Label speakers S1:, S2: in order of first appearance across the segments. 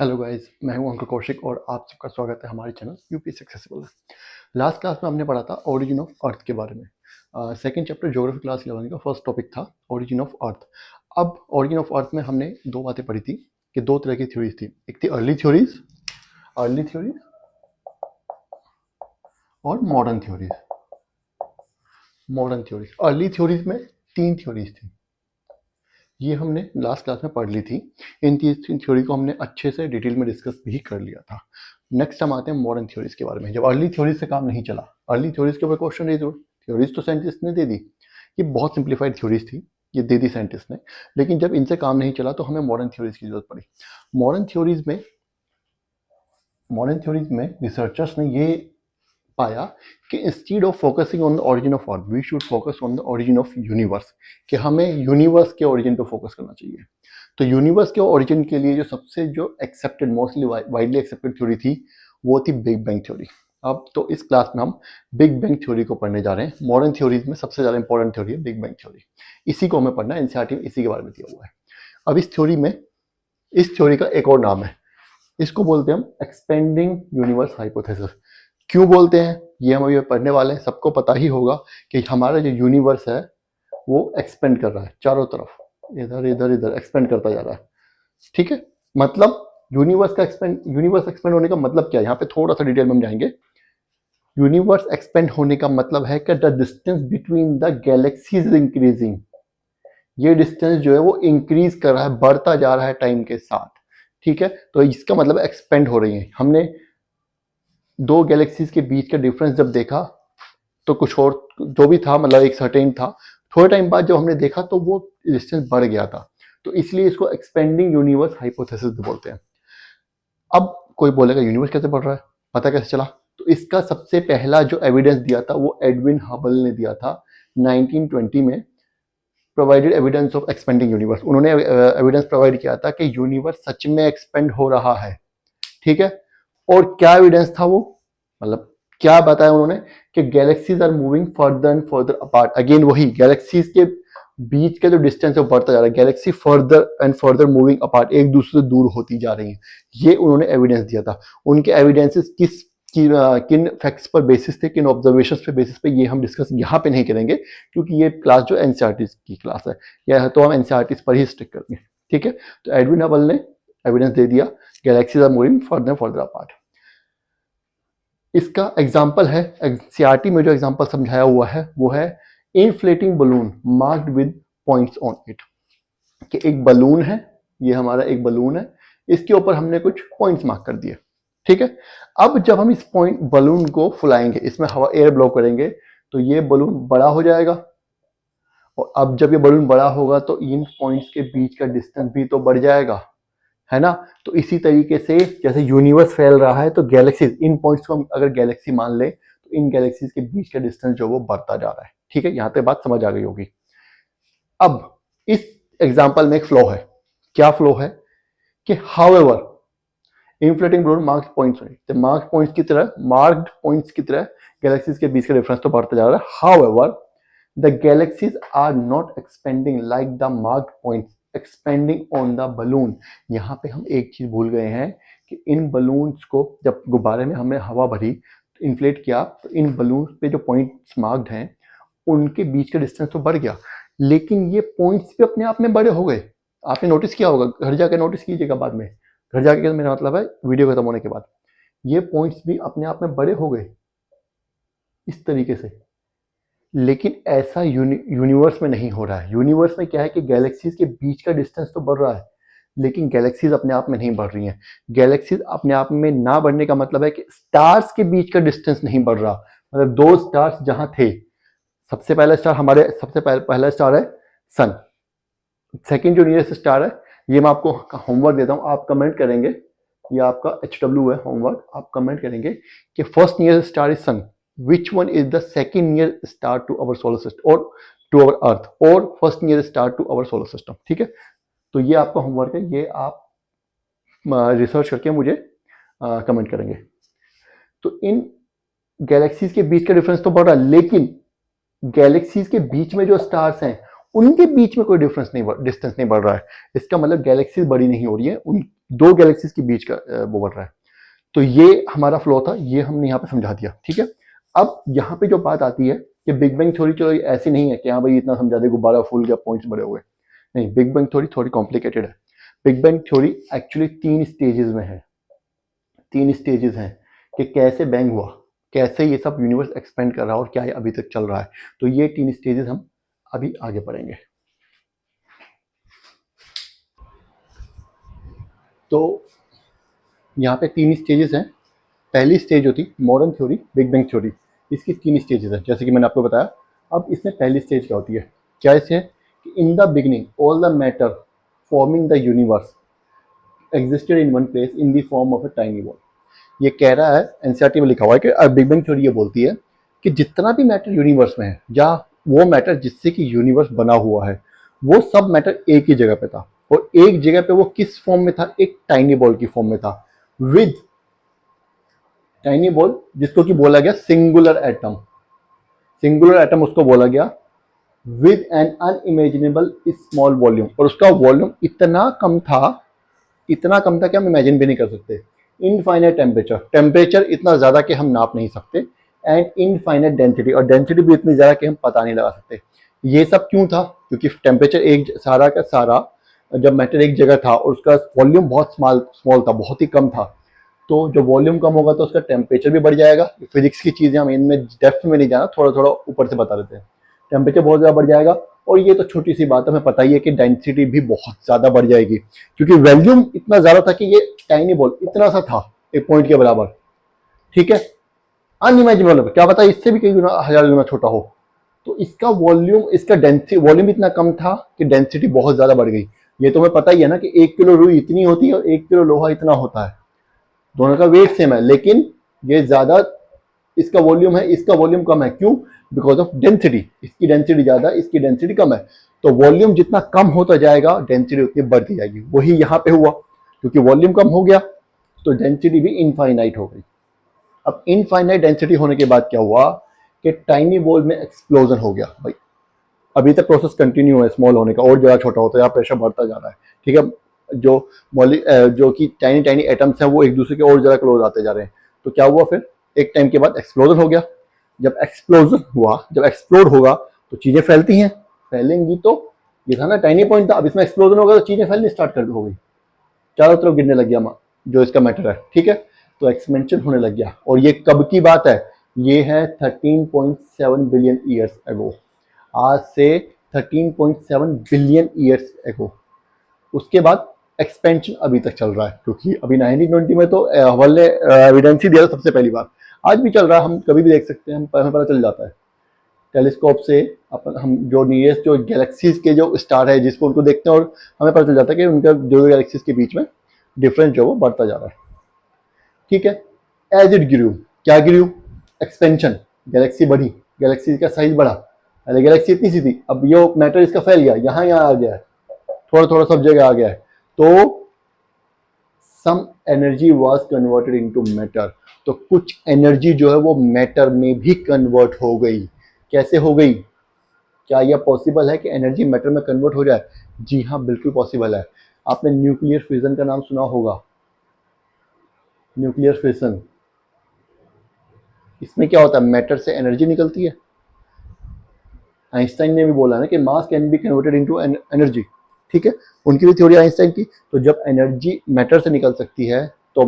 S1: Hello guys, मैं हूं अंकुर कौशिक और आप सबका स्वागत है हमारे channel UP successful. Last class में हमने पढ़ा था ओरिजिन ऑफ अर्थ के बारे में। सेकंड चैप्टर ज्योग्राफी क्लास 11 का फर्स्ट टॉपिक था ओरिजिन ऑफ अर्थ। अब ओरिजिन ऑफ अर्थ में हमने दो बातें पढ़ी थी कि दो तरह की थ्योरीज थी। एक थी अर्ली थ्योरीज और मॉडर्न थ्योरीज। अर्ली थ्योरीज में तीन थ्योरीज थी, ये हमने लास्ट क्लास में पढ़ ली थी। इन तीन थ्योरी को हमने अच्छे से डिटेल में डिस्कस भी कर लिया था। नेक्स्ट हम आते हैं मॉडर्न थ्योरीज के बारे में। जब अर्ली थ्योरीज से काम नहीं चला, अर्ली थ्योरीज के ऊपर क्वेश्चन रेज हुए, थ्योरीज तो साइंटिस्ट ने दे दी, ये बहुत सिंप्लीफाइड थ्योरीज थी, ये दे दी साइंटिस्ट ने, लेकिन जब इनसे काम नहीं चला तो हमें मॉडर्न थ्योरीज की जरूरत पड़ी। मॉडर्न थ्योरीज में रिसर्चर्स ने ये पाया कि instead of focusing on the origin of earth we should focus on the origin of universe, कि हमें यूनिवर्स के ओरिजिन पे फोकस करना चाहिए। तो यूनिवर्स के ओरिजिन के लिए जो सबसे accepted, mostly widely accepted theory थी, वो थी बिग बैंग थ्योरी। अब तो इस क्लास में हम बिग बैंग थ्योरी को पढ़ने जा रहे हैं। मॉडर्न थ्योरीज में सबसे ज्यादा इंपॉर्टेंट थ्योरी है बिग बैंग थ्योरी, इसी को हमें पढ़ना है। एनसीईआरटी में इसी के बारे में दिया हुआ है। अब इस थ्योरी का एक और नाम है, इसको बोलते हैं हम एक्सपेंडिंग यूनिवर्स हाइपोथेसिस। क्यों बोलते हैं ये हम अभी पढ़ने वाले हैं। सबको पता ही होगा कि हमारा जो यूनिवर्स है वो एक्सपेंड कर रहा है, चारों तरफ इधर इधर इधर एक्सपेंड करता जा रहा है। ठीक है, मतलब यूनिवर्स एक्सपेंड होने का मतलब क्या है, यहाँ पे थोड़ा सा डिटेल में हम जाएंगे। यूनिवर्स एक्सपेंड होने का मतलब है कि the distance between the galaxies is increasing. ये डिस्टेंस जो है वो इंक्रीज कर रहा है, बढ़ता जा रहा है टाइम के साथ। ठीक है, तो इसका मतलब एक्सपेंड हो रही है। हमने दो गैलेक्सीज के बीच का डिफरेंस जब देखा तो कुछ और जो भी था, मतलब एक सर्टेन था, थोड़े टाइम बाद जब हमने देखा तो वो डिस्टेंस बढ़ गया था। तो इसलिए इसको एक्सपेंडिंग यूनिवर्स हाइपोथेसिस बोलते हैं। अब कोई बोलेगा यूनिवर्स कैसे बढ़ रहा है, पता कैसे चला? तो इसका सबसे पहला जो एविडेंस दिया था वो एडविन हबल ने दिया था 1920 में। Provided evidence of expanding universe, उन्होंने एविडेंस प्रोवाइड किया था कि यूनिवर्स सच में एक्सपेंड हो रहा है। ठीक है, और क्या एविडेंस था वो, मतलब क्या बताया उन्होंने कि galaxies are moving further and further apart. Again वही, गैलेक्सीज के बीच का जो डिस्टेंस है वो बढ़ता जा रहा है, Galaxy further and further moving apart, एक दूसरे से दूर होती जा रही है। ये उन्होंने एविडेंस दिया था। उनके एविडेंसेस किन फैक्ट्स पर बेसिस थे, किन ऑब्जर्वेशंस पे बेसिस पे, ये हम डिस्कस यहाँ पे नहीं करेंगे, क्योंकि ये क्लास जो एनसीईआरटी की क्लास है, या तो हम एनसीईआरटी पर ही स्टिक करेंगे। ठीक है, तो एडविन हबल ने एविडेंस दे दिया galaxies are moving further and further apart. इसका एग्जाम्पल है, एनसीईआरटी में जो एग्जाम्पल समझाया हुआ है वो है inflating balloon marked with points on it. कि एक बलून है, ये हमारा एक बलून है, इसके ऊपर हमने कुछ पॉइंट्स मार्क कर दिए। ठीक है, अब जब हम इस बलून को फुलाएंगे, इसमें हवा एयर ब्लो करेंगे, तो ये बलून बड़ा हो जाएगा। और अब जब ये बलून बड़ा होगा तो इन पॉइंट्स के बीच का डिस्टेंस भी तो बढ़ जाएगा, है ना। तो इसी तरीके से जैसे यूनिवर्स फैल रहा है तो गैलेक्सीज, इन पॉइंट्स को हम अगर गैलेक्सी मान ले तो इन गैलेक्सीज के बीच का डिस्टेंस जो वो बढ़ता जा रहा है। ठीक है, यहां तक बात समझ आ गई होगी। अब इस एग्जांपल में एक फ्लो है। क्या फ्लो है कि however inflating balloon marked points की तरह गैलेक्सीज के बीच का डिफरेंस तो बढ़ता जा रहा है। However the galaxies are not expanding like the marked points expanding on the balloon. यहाँ पे हम एक चीज भूल गए हैं कि इन बलून्स को जब गुब्बारे में हमने हवा भरी, इन्फ्लेट किया, तो इन बलून्स पे जो पॉइंट्स मार्क्ड हैं उनके बीच का डिस्टेंस तो बढ़ गया, लेकिन ये पॉइंट्स भी अपने आप में बड़े हो गए। आपने नोटिस किया होगा, घर जाकर नोटिस कीजिएगा बाद में, घर जाके मेरा मतलब है वीडियो खत्म होने के बाद, ये पॉइंट्स भी अपने आप में बड़े हो गए इस तरीके से। लेकिन ऐसा यूनिवर्स में नहीं हो रहा है। यूनिवर्स में क्या है कि गैलेक्सीज के बीच का डिस्टेंस तो बढ़ रहा है, लेकिन गैलेक्सीज अपने आप में नहीं बढ़ रही हैं। गैलेक्सीज अपने आप में ना बढ़ने का मतलब है कि स्टार्स के बीच का डिस्टेंस नहीं बढ़ रहा। मतलब दो स्टार्स जहां थे, सबसे पहला स्टार हमारे पहला स्टार है सन, सेकंड जो नियरेस्ट स्टार है, ये मैं आपको होमवर्क देता हूं, आप कमेंट करेंगे, ये आपका HW है होमवर्क, आप कमेंट करेंगे कि first nearest star is sun, which one is the second nearest star to our solar system or to our earth or first nearest star to our solar system। ठीक है, तो ये आपका homework है, ये आप रिसर्च करके मुझे कमेंट करेंगे। तो इन गैलेक्सीज के बीच का डिफरेंस तो बढ़ रहा है, लेकिन गैलेक्सीज के बीच में जो स्टार्स हैं उनके बीच में कोई डिस्टेंस नहीं बढ़ रहा है। इसका मतलब गैलेक्सीज बड़ी नहीं हो रही है, उन दो गैलेक्सीज के बीच का वो बढ़ रहा है। तो ये हमारा फ्लो था, ये हमने यहाँ पे समझा दिया, ठीक है। अब यहाँ पे जो बात आती है कि बिग बैंग थ्योरी चलो ऐसी नहीं है कि हाँ भाई इतना समझा दे, गुब्बारा फूल गया, पॉइंट्स बड़े हुए। नहीं, बिग बैंग थ्योरी थोड़ी कॉम्प्लिकेटेड है। Big bang theory actually 3 stages में है, 3 स्टेजेस हैं कि कैसे बैंग हुआ, कैसे ये सब यूनिवर्स एक्सपेंड कर रहा है और क्या ये अभी तक चल रहा है। तो ये 3 स्टेजेस हम अभी आगे पढ़ेंगे। तो यहाँ पे 3 स्टेजेस हैं। पहली स्टेज होती modern theory, big bang theory, इसकी 3 स्टेजेस हैं जैसे कि मैंने आपको बताया। अब इसमें पहली स्टेज क्या होती है, क्या इसे कि in the beginning all the matter forming the universe existed in one place in the form of a tiny ball. ये कह रहा है, एनसीईआरटी में लिखा हुआ है कि बिग बैंग थ्योरी ये बोलती है कि जितना भी मैटर यूनिवर्स में है या वो मैटर जिससे कि यूनिवर्स बना हुआ है, वो सब मैटर एक ही जगह पे था। और एक जगह पे वो किस फॉर्म में था, एक टाइनी बॉल की फॉर्म में था, विद टाइनी बॉल जिसको कि बोला गया सिंगुलर एटम। सिंगुलर एटम उसको बोला गया with an unimaginable small volume. और उसका वॉल्यूम इतना कम था, इतना कम था कि हम इमेजिन भी नहीं कर सकते। इनफाइनाइट टेम्परेचर, टेम्परेचर इतना ज़्यादा कि हम नाप नहीं सकते, एंड इनफाइनाइट डेंसिटी, और डेंसिटी भी इतनी ज़्यादा कि हम पता नहीं लगा सकते। ये सब क्यों था, क्योंकि टेम्परेचर एक सारा का सारा, जब मैटर एक जगह था और उसका वॉल्यूम बहुत स्मॉल था, बहुत ही कम था, तो जो वॉल्यूम कम होगा तो उसका टेम्परेचर भी बढ़ जाएगा। फिजिक्स की चीज़ें हम इनमें डेप्थ में नहीं जाना, थोड़ा थोड़ा ऊपर से बता देते हैं। टेम्परेचर बहुत ज़्यादा बढ़ जाएगा, और ये तो छोटी सी बात है, हमें पता ही है कि डेंसिटी भी बहुत ज़्यादा बढ़ जाएगी, क्योंकि वॉल्यूम इतना ज़्यादा था कि ये टाइनी बॉल इतना सा था, एक पॉइंट के बराबर, ठीक है। अनइमेजिनेबल, क्या पता इससे भी कई गुना, 1000 गुना छोटा हो। तो इसका वॉल्यूम, इसका डेंसिटी, वॉल्यूम इतना कम था कि डेंसिटी बहुत ज़्यादा बढ़ गई। ये तो हमें पता ही है ना कि 1 किलो रुई इतनी होती है और 1 किलो लोहा इतना होता है, दोनों का वेट सेम है, लेकिन ये ज़्यादा इसका वॉल्यूम है, इसका वॉल्यूम कम है। क्यों? Because of density. इसकी डेंसिटी ज़्यादा, इसकी डेंसिटी कम है। तो वॉल्यूम जितना कम होता जाएगा, डेंसिटी उतनी बढ़ती जाएगी। वही यहाँ पे हुआ, क्योंकि वॉल्यूम कम हो गया तो डेंसिटी भी इनफाइनाइट हो गई। अब इनफाइनाइट डेंसिटी होने के बाद क्या हुआ कि टाइनी बॉल में एक्सप्लोजन हो गया। भाई अभी तक प्रोसेस कंटिन्यू है स्मॉल होने का, और ज़्यादा छोटा होता है, यहाँ प्रेशर बढ़ता जा रहा है, ठीक है। जो कि टाइनी टाइनी एटम्स हैं वो एक दूसरे के और ज़्यादा क्लोज आते जा रहे हैं। तो क्या हुआ फिर, एक टाइम के बाद एक्सप्लोजन हो गया। जब एक्सप्लोजन हुआ, जब एक्सप्लोड होगा तो चीज़ें फैलती हैं, फैलेंगी। तो ये था ना टाइनी पॉइंट था, अब इसमें एक्सप्लोजन होगा तो चीज़ें फैलनी स्टार्ट कर हो गई, चारों तरफ गिरने लग गया जो इसका मैटर है, ठीक है। तो एक्सपेंशन होने लग गया। और ये कब की बात है, ये है 13.7 बिलियन ईयर्स अगो, आज से 13.7 बिलियन ईयर्स एगो। उसके बाद एक्सपेंशन अभी तक चल रहा है, क्योंकि अभी 1920 में तो हबल ने एविडेंस ही दिया था सबसे पहली बार। आज भी चल रहा है, हम कभी भी देख सकते हैं, हमें पता चल जाता है टेलीस्कोप से। अपन हम जो नियरेस्ट जो गैलेक्सीज के जो स्टार है जिसको उनको देखते हैं, और हमें पता चल जाता है कि उनका जो गैलेक्सीज के बीच में डिफरेंस जो वो बढ़ता जा रहा है, ठीक है। एज इट ग्रू, क्या ग्रू, एक्सपेंशन, गैलेक्सी बढ़ी, गैलेक्सी का साइज बढ़ा। पहले गैलेक्सी इतनी सी थी, अब ये मैटर इसका फैल गया, यहाँ यहाँ आ गया है, थोड़ा थोड़ा सब जगह आ गया है। तो some energy was converted into matter, तो कुछ एनर्जी जो है वो मैटर में भी कन्वर्ट हो गई। कैसे हो गई, क्या यह पॉसिबल है कि एनर्जी मैटर में कन्वर्ट हो जाए? जी हाँ, बिल्कुल पॉसिबल है। आपने न्यूक्लियर फिजन का नाम सुना होगा, न्यूक्लियर फिजन। इसमें क्या होता है, मैटर से एनर्जी निकलती है। आइंस्टाइन ने भी बोला ना कि मास can be converted into energy, ठीक है। उनकी भी थ्योरी आइंस्टाइन की। तो जब एनर्जी मैटर से निकल सकती है तो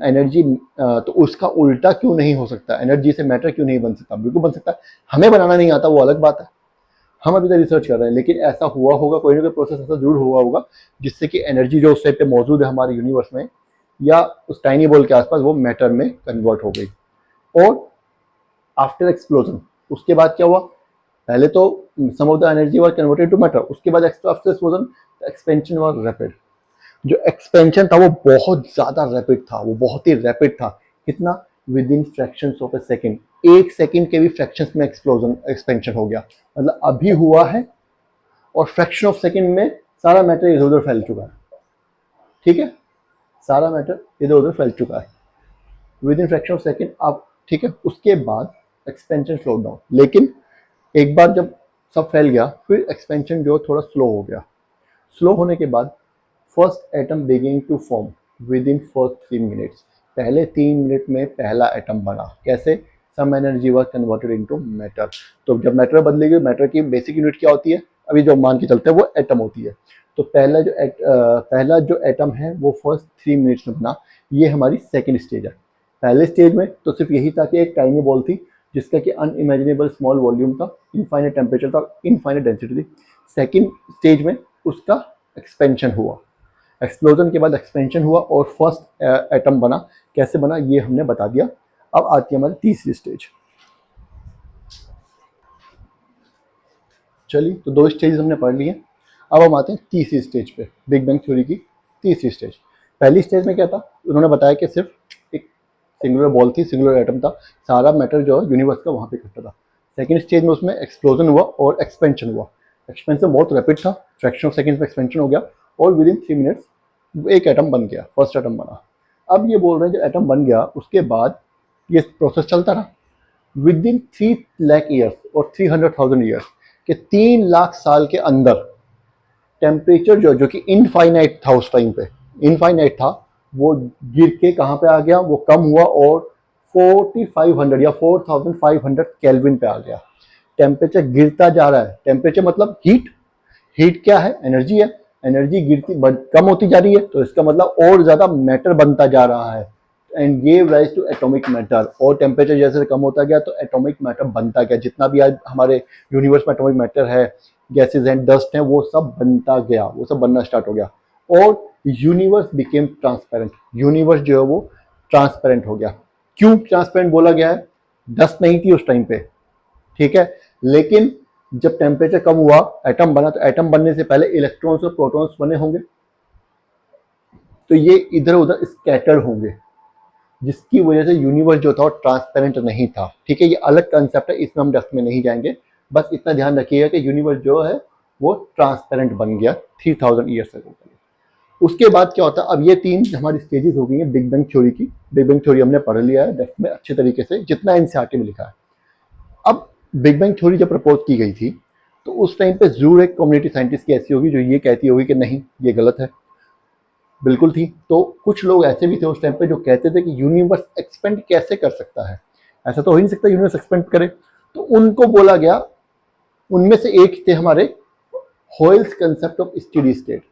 S1: एनर्जी, तो उसका उल्टा क्यों नहीं हो सकता, एनर्जी से मैटर क्यों नहीं बन सकता? बिल्कुल बन सकता है। हमें बनाना नहीं आता, वो अलग बात है, हम अभी तक रिसर्च कर रहे हैं, लेकिन ऐसा हुआ होगा, कोई ना कोई प्रोसेस ऐसा जरूर हुआ होगा जिससे कि एनर्जी जो उस टाइम पे मौजूद है हमारे यूनिवर्स में या उस टाइनी बॉल के आसपास, वो मैटर में कन्वर्ट हो गई। और आफ्टर एक्सप्लोजन, उसके बाद क्या हुआ, पहले तो some of the energy were converted to matter, उसके बाद after explosion expansion was rapid. जो एक्सपेंशन था वो बहुत ज़्यादा रैपिड था, वो बहुत ही रैपिड था। कितना, with in fractions of A second, 1 second के भी फ्रैक्शंस में एक्सप्लोजन एक्सपेंशन हो गया। मतलब अभी हुआ है और फ्रैक्शन ऑफ सेकेंड में सारा मैटर इधर उधर फैल चुका है, ठीक है। सारा मैटर इधर उधर फैल चुका है with in fraction of second. अब ठीक है, उसके बाद एक्सपेंशन स्लो डाउन। लेकिन एक बार जब सब फैल गया, फिर एक्सपेंशन जो थोड़ा स्लो हो गया। स्लो होने के बाद first atom beginning to form, within first 3 minutes, पहले 3 मिनट में पहला एटम बना। कैसे? Some energy was converted into matter. तो जब मैटर बदलेगी, मैटर की बेसिक यूनिट क्या होती है, अभी जो मान के चलते हैं वो एटम होती है। तो पहला जो एटम है वो फर्स्ट 3 मिनट्स में बना। ये हमारी सेकेंड स्टेज है। पहले स्टेज में तो सिर्फ यही था कि एक टाइनी बॉल थी जिसका कि अनइमेजिनेबल स्मॉल वॉल्यूम था, इनफाइनाइट टेम्परेचर था, इनफाइनाइट डेंसिटी थी। सेकेंड स्टेज में उसका एक्सपेंशन हुआ, एक्सप्लोजन के बाद एक्सपेंशन हुआ और फर्स्ट एटम बना। कैसे बना ये हमने बता दिया। अब आती है हमारी तीसरी स्टेज। चलिए, तो 2 स्टेज हमने पढ़ लिए। अब हम आते हैं तीसरी स्टेज पे, बिग बैंग थ्योरी की तीसरी स्टेज। पहली स्टेज में क्या था, उन्होंने बताया कि सिर्फ एक सिंगुलर बॉल थी, सिंगुलर एटम था, सारा मैटर जो है यूनिवर्स का वहाँ पे इकट्ठा था। सेकेंड स्टेज में उसमें एक्सप्लोजन हुआ और एक्सपेंशन हुआ। एक्सपेंशन बहुत रैपिड था, फ्रैक्शन ऑफ सेकेंड्स में एक्सपेंशन हो गया और विद इन 3 मिनट्स एक एटम बन गया, फर्स्ट एटम बना। अब ये बोल रहे हैं जो एटम बन गया उसके बाद ये प्रोसेस चलता रहा विद इन 3 लाख ईयर्स और 300,000 ईयर्स के 3 लाख साल के अंदर टेम्परेचर जो कि इनफाइनाइट था, उस टाइम पे इनफाइनाइट था, वो गिर के कहाँ पे आ गया, वो कम हुआ और 4500 या 4500 केल्विन पे आ गया। टेम्परेचर गिरता जा रहा है। टेम्परेचर मतलब हीट, हीट क्या है, एनर्जी है। एनर्जी गिरती कम होती जा रही है तो इसका मतलब और ज्यादा मैटर बनता जा रहा है and gave rise to atomic matter. और टेम्परेचर जैसे कम होता गया तो एटॉमिक मैटर बनता गया। जितना भी आज हमारे यूनिवर्स में एटॉमिक मैटर है, गैसेज एंड डस्ट है, वो सब बनता गया, वो सब बनना स्टार्ट हो गया और यूनिवर्स बिकेम ट्रांसपेरेंट। यूनिवर्स जो है वो ट्रांसपेरेंट हो गया। क्यों ट्रांसपेरेंट बोला गया है? डस्ट नहीं थी उस टाइम पे, ठीक है, लेकिन जब टेम्परेचर कम हुआ, एटम बना, तो एटम बनने से पहले इलेक्ट्रॉन्स और प्रोटॉन्स बने होंगे, तो ये इधर उधर स्कैटर्ड होंगे, जिसकी वजह से यूनिवर्स जो था वो ट्रांसपेरेंट नहीं था। ठीक है, ये अलग कंसेप्ट है, इसमें हम डेप्थ में नहीं जाएंगे। बस इतना ध्यान रखिएगा कि यूनिवर्स जो है वो ट्रांसपेरेंट बन गया 3000 ईयर्स अगो। उसके बाद क्या होता है, अब ये 3 हमारी स्टेजेस हो गई हैं बिग बैंग थ्योरी की। बिग बैंग थ्योरी हमने पढ़ लिया है डेप्थ में अच्छे तरीके से, जितना एनसीईआरटी में लिखा है। अब बिग बैंग थ्योरी जब प्रपोज की गई थी तो उस टाइम पे जरूर एक कम्युनिटी साइंटिस्ट की ऐसी होगी जो ये कहती होगी कि नहीं ये गलत है, बिल्कुल थी। तो कुछ लोग ऐसे भी थे उस टाइम पे जो कहते थे कि यूनिवर्स एक्सपेंड कैसे कर सकता है, ऐसा तो हो ही नहीं सकता यूनिवर्स एक्सपेंड करे। तो उनको बोला गया, उनमें से एक थे हमारे हॉयल्स कंसेप्ट ऑफ स्टेडी स्टेट।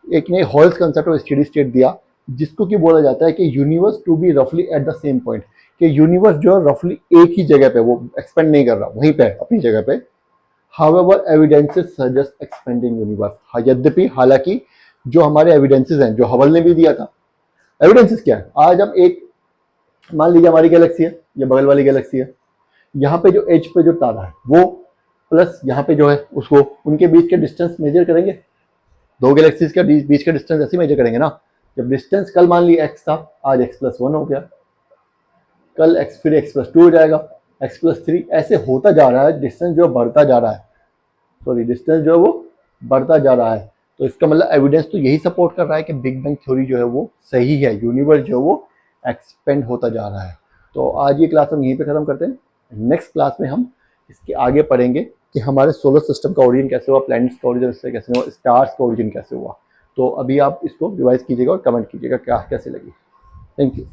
S1: एक ने हॉयल्स कंसेप्ट ऑफ स्टेडी स्टेट दिया, जिसको कि बोला जाता है कि यूनिवर्स टू बी रफली एट द सेम पॉइंट, कि यूनिवर्स जो है रफली एक ही जगह पे, वो एक्सपेंड नहीं कर रहा, वहीं पे अपनी जगह पे। However evidences suggest expanding universe, यद्यपि हालांकि जो हमारे एविडेंसेस हैं, जो हबल ने भी दिया था, एविडेंसेस क्या है, आज हम एक, मान लीजिए हमारी गैलेक्सी है, ये बगल वाली गैलेक्सी है, यहाँ पे जो एज पे जो तारा है वो प्लस यहाँ पे जो है उसको, उनके बीच के डिस्टेंस मेजर करेंगे, दो गैलेक्सीज के बीच का डिस्टेंस ऐसे मेजर करेंगे ना। जब डिस्टेंस कल मान ली x था, आज x+1 हो गया, कल x फिर x+2 हो जाएगा, x+3, ऐसे होता जा रहा है, डिस्टेंस जो बढ़ता जा रहा है, सॉरी डिस्टेंस जो है वो बढ़ता जा रहा है। तो इसका मतलब एविडेंस तो यही सपोर्ट कर रहा है कि बिग बैंग थ्योरी जो है वो सही है, यूनिवर्स जो है वो एक्सपेंड होता जा रहा है। तो आज ये क्लास हम यहीं पे खत्म करते हैं। नेक्स्ट क्लास में हम इसके आगे पढ़ेंगे कि हमारे सोलर सिस्टम का ओरिजिन कैसे हुआ, प्लैनेट्स का ओरिजिन कैसे हुआ, स्टार्स का ओरिजिन कैसे हुआ। तो अभी आप इसको रिवाइज कीजिएगा और कमेंट कीजिएगा क्या कैसे लगी। Thank you.